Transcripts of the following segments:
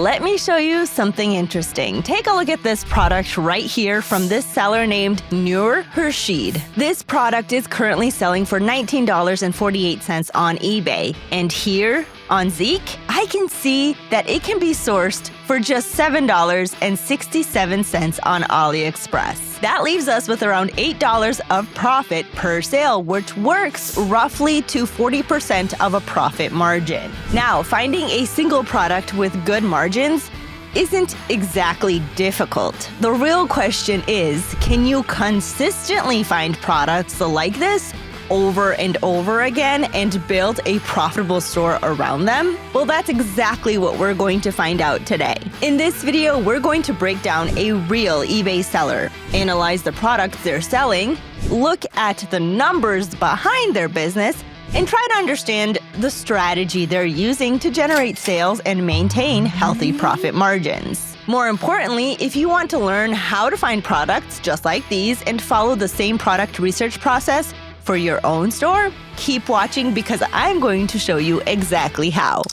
let me show you something interesting. Take a look at this product right here from this seller named Nur Hershid. This product is currently selling for $19.48 on eBay. And here on Zeek, I can see that it can be sourced for just $7.67 on AliExpress. That leaves us with around $8 of profit per sale, which works roughly to 40% of a profit margin. Now, finding a single product with good margins isn't exactly difficult. The real question is, can you consistently find products like this over and over again and build a profitable store around them? Well, that's exactly what we're going to find out today. In this video, we're going to break down a real eBay seller, analyze the products they're selling, look at the numbers behind their business, and try to understand the strategy they're using to generate sales and maintain healthy profit margins. More importantly, if you want to learn how to find products just like these and follow the same product research process for your own store, keep watching because I'm going to show you exactly how.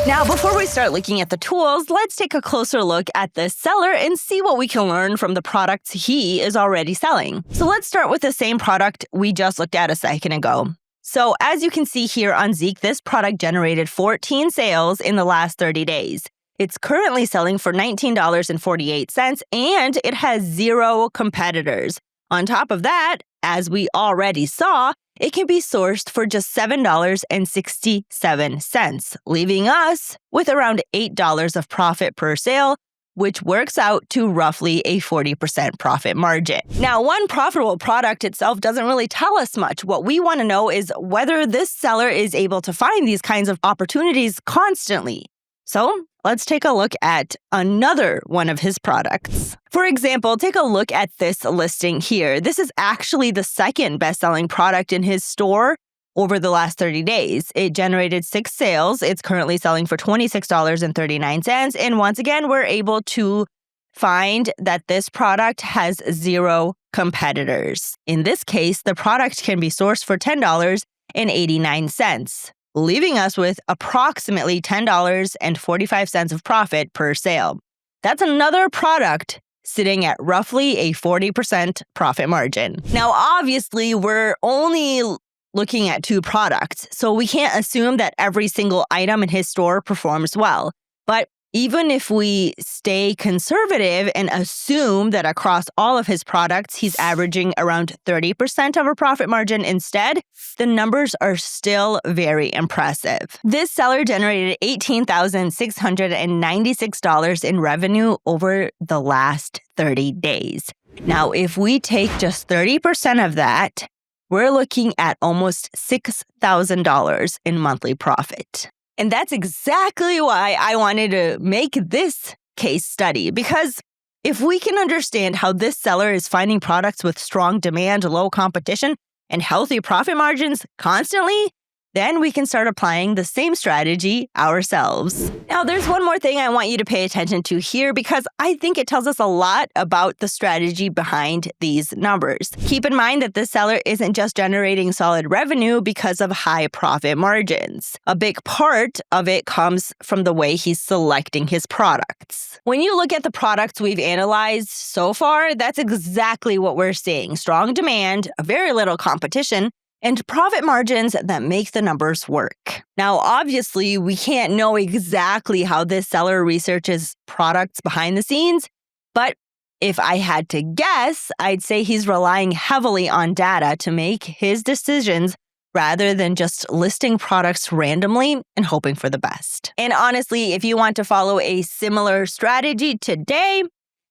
Now, before we start looking at the tools, let's take a closer look at this seller and see what we can learn from the products he is already selling. So let's start with the same product we just looked at a second ago. So as you can see here on Zeek, this product generated 14 sales in the last 30 days. It's currently selling for $19.48 and it has 0 competitors. On top of that, as we already saw, it can be sourced for just $7.67, leaving us with around $8 of profit per sale, which works out to roughly a 40% profit margin. Now, one profitable product itself doesn't really tell us much. What we want to know is whether this seller is able to find these kinds of opportunities constantly. So let's take a look at another one of his products. For example, take a look at this listing here. This is actually the second best-selling product in his store over the last 30 days. It generated 6 sales. It's currently selling for $26.39. And once again, we're able to find that this product has 0 competitors. In this case, the product can be sourced for $10.89. leaving us with approximately $10.45 of profit per sale. That's another product sitting at roughly a 40% profit margin. Now, obviously, we're only looking at 2 products, so we can't assume that every single item in his store performs well. But even if we stay conservative and assume that across all of his products, he's averaging around 30% of a profit margin instead, the numbers are still very impressive. This seller generated $18,696 in revenue over the last 30 days. Now, if we take just 30% of that, we're looking at almost $6,000 in monthly profit. And that's exactly why I wanted to make this case study, because if we can understand how this seller is finding products with strong demand, low competition, and healthy profit margins constantly, then we can start applying the same strategy ourselves. Now, there's one more thing I want you to pay attention to here because I think it tells us a lot about the strategy behind these numbers. Keep in mind that this seller isn't just generating solid revenue because of high profit margins. A big part of it comes from the way he's selecting his products. When you look at the products we've analyzed so far, that's exactly what we're seeing. Strong demand, very little competition, and profit margins that make the numbers work. Now, obviously, we can't know exactly how this seller researches products behind the scenes, but if I had to guess, I'd say he's relying heavily on data to make his decisions rather than just listing products randomly and hoping for the best. And honestly, if you want to follow a similar strategy today,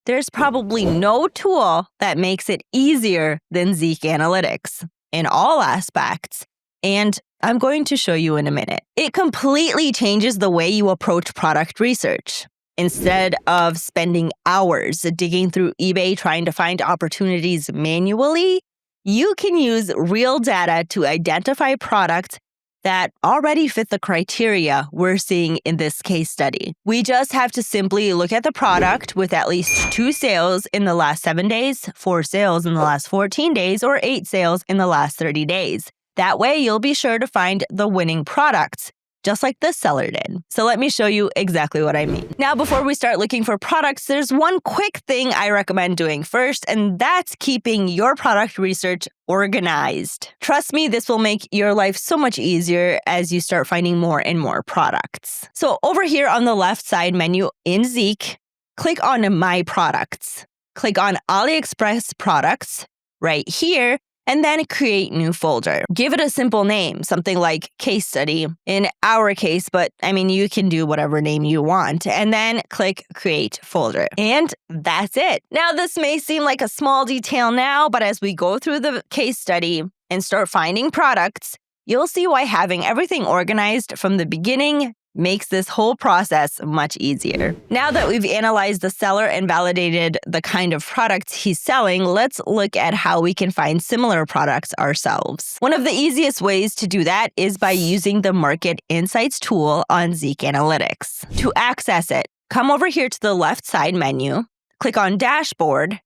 there's probably no tool that makes it easier than Zeek Analytics in all aspects, and I'm going to show you in a minute. It completely changes the way you approach product research. Instead of spending hours digging through eBay trying to find opportunities manually, you can use real data to identify products that already fit the criteria we're seeing in this case study. We just have to simply look at the product with at least 2 sales in the last 7 days, 4 sales in the last 14 days, or 8 sales in the last 30 days. That way, you'll be sure to find the winning products. just like the seller did. So let me show you exactly what I mean. Now, before we start looking for products, there's one quick thing I recommend doing first, and that's keeping your product research organized. Trust me, this will make your life so much easier as you start finding more and more products. So over here on the left side menu in Zeek, click on My Products. Click on AliExpress Products right here, and then create new folder. Give it a simple name, something like case study in our case, but you can do whatever name you want, and then click create folder. And that's it. Now, this may seem like a small detail now, but as we go through the case study and start finding products, you'll see why having everything organized from the beginning makes this whole process much easier. Now that we've analyzed the seller and validated the kind of products he's selling, let's look at how we can find similar products ourselves. One of the easiest ways to do that is by using the Market Insights tool on Zeek Analytics. To access it, come over here to the left side menu, click on Dashboard,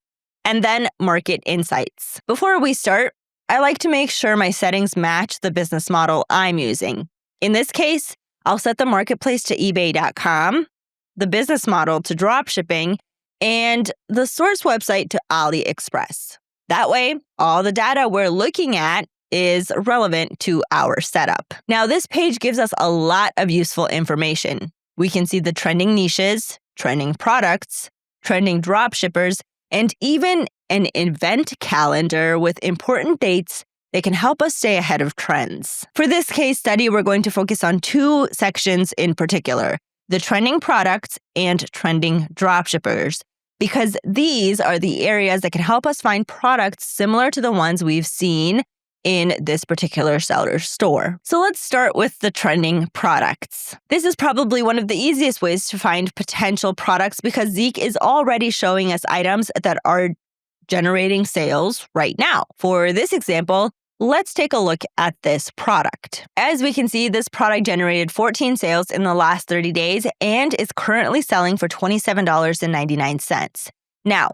and then Market Insights. Before we start, I like to make sure my settings match the business model I'm using. In this case, I'll set the marketplace to eBay.com, the business model to Dropshipping, and the source website to AliExpress. That way, all the data we're looking at is relevant to our setup. Now, this page gives us a lot of useful information. We can see the trending niches, trending products, trending dropshippers, and even an event calendar with important dates that can help us stay ahead of trends. For this case study, we're going to focus on two sections in particular, the trending products and trending dropshippers, because these are the areas that can help us find products similar to the ones we've seen in this particular seller's store. So let's start with the trending products. This is probably one of the easiest ways to find potential products because Zeek is already showing us items that are generating sales right now. For this example, let's take a look at this product. As we can see, this product generated 14 sales in the last 30 days and is currently selling for $27.99. Now,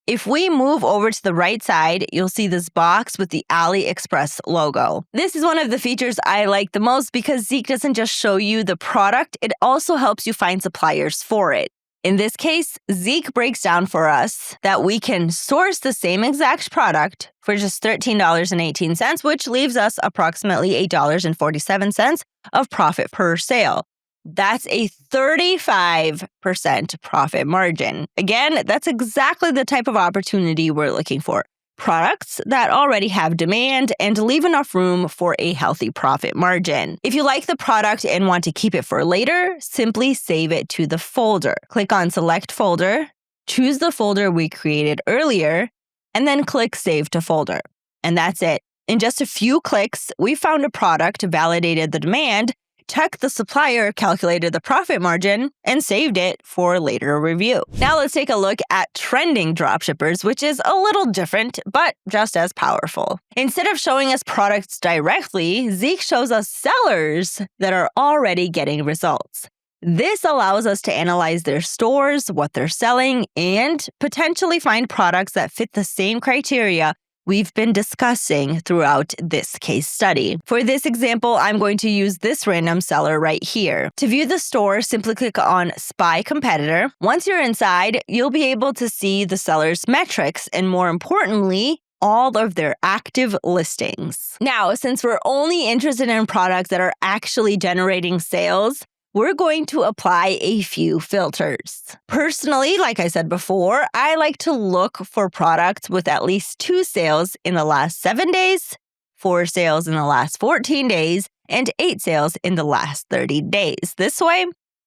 if we move over to the right side, you'll see this box with the AliExpress logo. This is one of the features I like the most because Zeek doesn't just show you the product, it also helps you find suppliers for it. In this case, Zeek breaks down for us that we can source the same exact product for just $13.18, which leaves us approximately $8.47 of profit per sale. That's a 35% profit margin. Again, that's exactly the type of opportunity we're looking for. Products that already have demand and leave enough room for a healthy profit margin. If you like the product and want to keep it for later, simply save it to the folder. Click on Select Folder, choose the folder we created earlier, and then click Save to Folder. And that's it. In just a few clicks, we found a product, validated the demand, checked the supplier, calculated the profit margin, and saved it for later review. Now let's take a look at trending dropshippers, which is a little different, but just as powerful. Instead of showing us products directly, Zeek shows us sellers that are already getting results. This allows us to analyze their stores, what they're selling, and potentially find products that fit the same criteria we've been discussing throughout this case study. For this example, I'm going to use this random seller right here. To view the store, simply click on Spy Competitor. Once you're inside, you'll be able to see the seller's metrics and, more importantly, all of their active listings. Now, since we're only interested in products that are actually generating sales, we're going to apply a few filters. Personally, like I said before, I like to look for products with at least 2 sales in the last 7 days, 4 sales in the last 14 days, and 8 sales in the last 30 days. This way,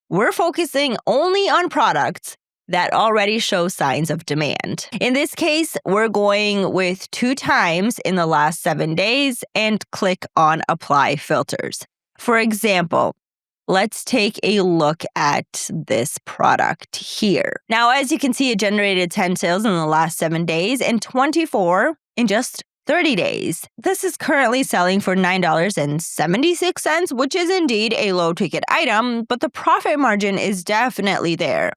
we're focusing only on products that already show signs of demand. In this case, we're going with 2 times in the last 7 days and click on Apply Filters. For example, let's take a look at this product here. Now, as you can see, it generated 10 sales in the last 7 days and 24 in just 30 days. This is currently selling for $9.76, which is indeed a low-ticket item, but the profit margin is definitely there.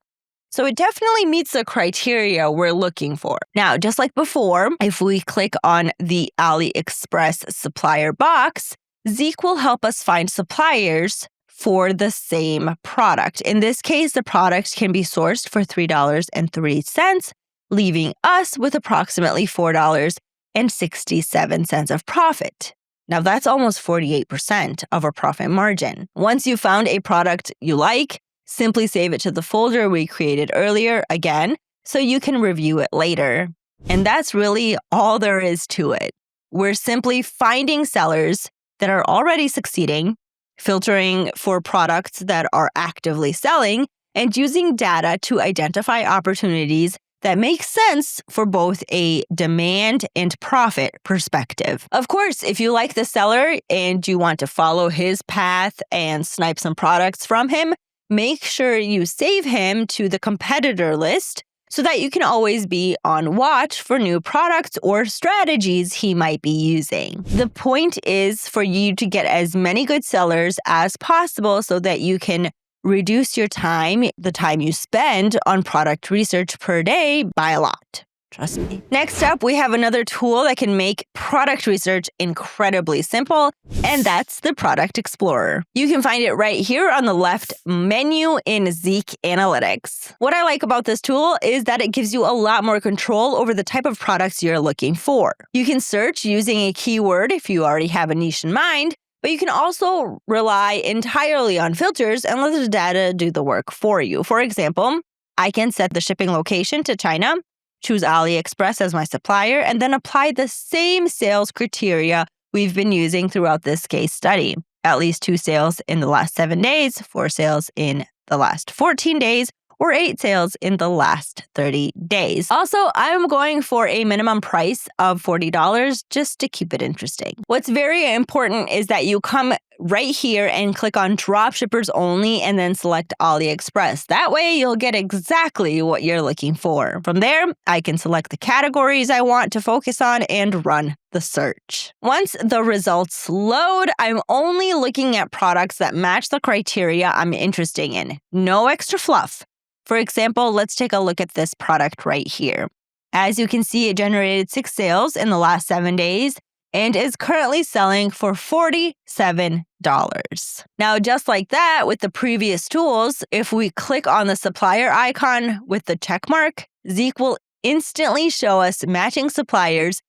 So it definitely meets the criteria we're looking for. Now, just like before, if we click on the AliExpress supplier box, Zeek will help us find suppliers for the same product. In this case, the product can be sourced for $3.03, leaving us with approximately $4.67 of profit. Now, that's almost 48% of our profit margin. Once you found a product you like, simply save it to the folder we created earlier again, so you can review it later. And that's really all there is to it. We're simply finding sellers that are already succeeding, filtering for products that are actively selling, and using data to identify opportunities that make sense for both a demand and profit perspective. Of course, if you like the seller and you want to follow his path and snipe some products from him, make sure you save him to the competitor list so that you can always be on watch for new products or strategies he might be using. The point is for you to get as many good sellers as possible so that you can reduce your time, the time you spend on product research per day, by a lot. Trust me. Next up, we have another tool that can make product research incredibly simple, and that's the Product Explorer. You can find it right here on the left menu in Zeek Analytics. What I like about this tool is that it gives you a lot more control over the type of products you're looking for. You can search using a keyword if you already have a niche in mind, but you can also rely entirely on filters and let the data do the work for you. For example, I can set the shipping location to China, choose AliExpress as my supplier, and then apply the same sales criteria we've been using throughout this case study. At least 2 sales in the last 7 days, 4 sales in the last 14 days, or 8 sales in the last 30 days. Also, I'm going for a minimum price of $40 just to keep it interesting. What's very important is that you come right here and click on Dropshippers only and then select AliExpress. That way you'll get exactly what you're looking for. From there, I can select the categories I want to focus on and run the search. Once the results load, I'm only looking at products that match the criteria I'm interested in. No extra fluff. For example, let's take a look at this product right here. As you can see, it generated 6 sales in the last 7 days and is currently selling for $47. Now, just like that, with the previous tools, if we click on the supplier icon with the check mark, Zeek will instantly show us matching suppliers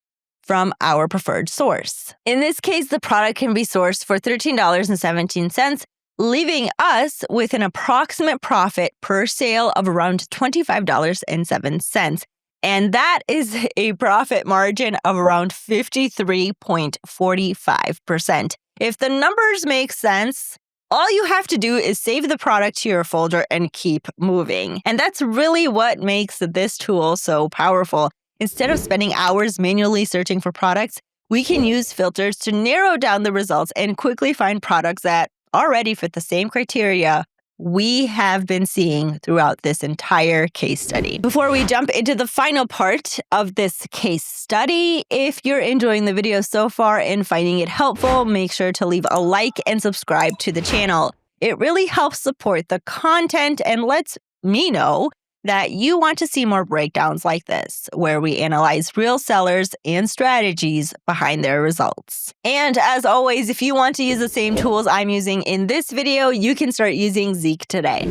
from our preferred source. In this case, the product can be sourced for $13.17, leaving us with an approximate profit per sale of around $25.07. And that is a profit margin of around 53.45%. If the numbers make sense, all you have to do is save the product to your folder and keep moving. And that's really what makes this tool so powerful. Instead of spending hours manually searching for products, we can use filters to narrow down the results and quickly find products that already fit the same criteria we have been seeing throughout this entire case study. Before we jump into the final part of this case study, if you're enjoying the video so far and finding it helpful, make sure to leave a like and subscribe to the channel. It really helps support the content and lets me know that you want to see more breakdowns like this, where we analyze real sellers and strategies behind their results. And as always, if you want to use the same tools I'm using in this video, you can start using Zeek today.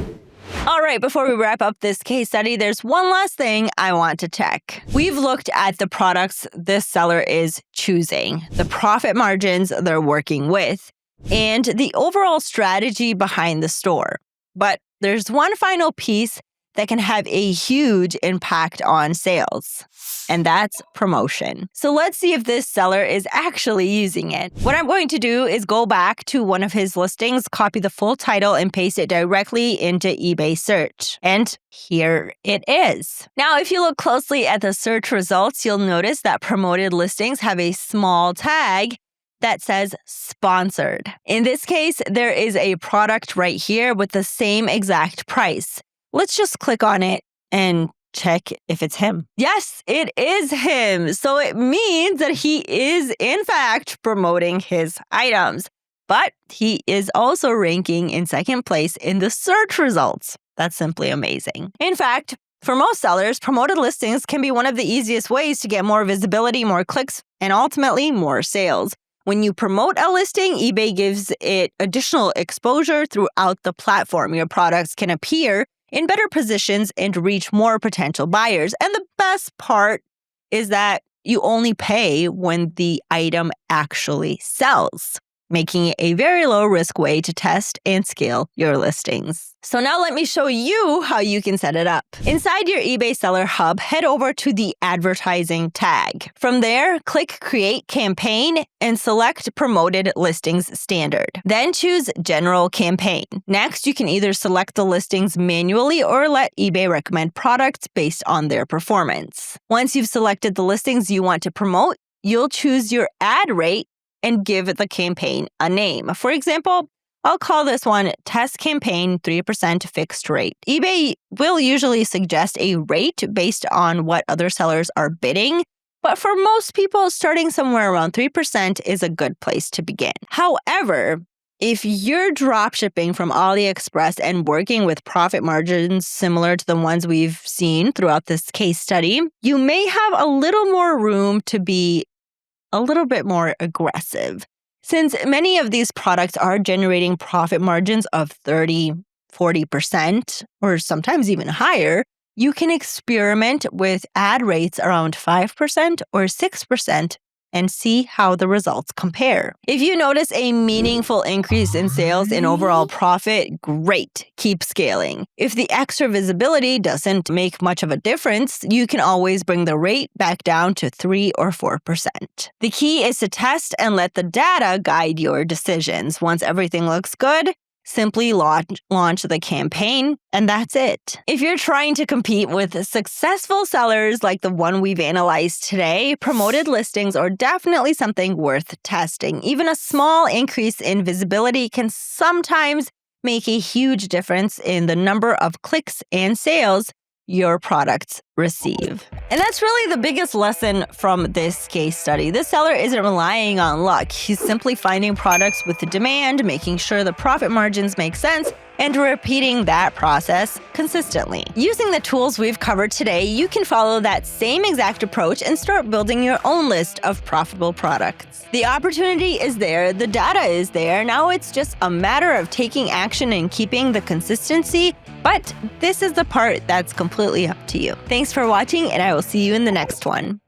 All right, before we wrap up this case study, there's one last thing I want to check. We've looked at the products this seller is choosing, the profit margins they're working with, and the overall strategy behind the store. But there's one final piece that can have a huge impact on sales, and that's promotion. So let's see if this seller is actually using it. What I'm going to do is go back to one of his listings, copy the full title, and paste it directly into eBay search. And here it is. Now, if you look closely at the search results, you'll notice that promoted listings have a small tag that says sponsored. In this case, there is a product right here with the same exact price. Let's just click on it and check if it's him. Yes, it is him. So it means that he is, in fact, promoting his items. But he is also ranking in second place in the search results. That's simply amazing. In fact, for most sellers, promoted listings can be one of the easiest ways to get more visibility, more clicks, and ultimately more sales. When you promote a listing, eBay gives it additional exposure throughout the platform. Your products can appear in better positions and reach more potential buyers. And the best part is that you only pay when the item actually sells, making it a very low-risk way to test and scale your listings. So now let me show you how you can set it up. Inside your eBay Seller Hub, head over to the Advertising tag. From there, click Create Campaign and select Promoted Listings Standard. Then choose General Campaign. Next, you can either select the listings manually or let eBay recommend products based on their performance. Once you've selected the listings you want to promote, you'll choose your ad rate and give the campaign a name. For example, I'll call this one Test Campaign 3% Fixed Rate. eBay will usually suggest a rate based on what other sellers are bidding, but for most people, starting somewhere around 3% is a good place to begin. However, if you're dropshipping from AliExpress and working with profit margins similar to the ones we've seen throughout this case study, you may have a little more room to be a little bit more aggressive. Since many of these products are generating profit margins of 30, 40%, or sometimes even higher, you can experiment with ad rates around 5% or 6% and see how the results compare. If you notice a meaningful increase in sales and overall profit, great, keep scaling. If the extra visibility doesn't make much of a difference, you can always bring the rate back down to 3 or 4%. The key is to test and let the data guide your decisions. Once everything looks good, simply launch the campaign, and that's it. If you're trying to compete with successful sellers like the one we've analyzed today, promoted listings are definitely something worth testing. Even a small increase in visibility can sometimes make a huge difference in the number of clicks and sales your products receive. And that's really the biggest lesson from this case study. This seller isn't relying on luck. He's simply finding products with the demand, making sure the profit margins make sense, and repeating that process consistently. Using the tools we've covered today, you can follow that same exact approach and start building your own list of profitable products. The opportunity is there, the data is there. Now it's just a matter of taking action and keeping the consistency. But this is the part that's completely up to you. Thanks for watching, and I will see you in the next one.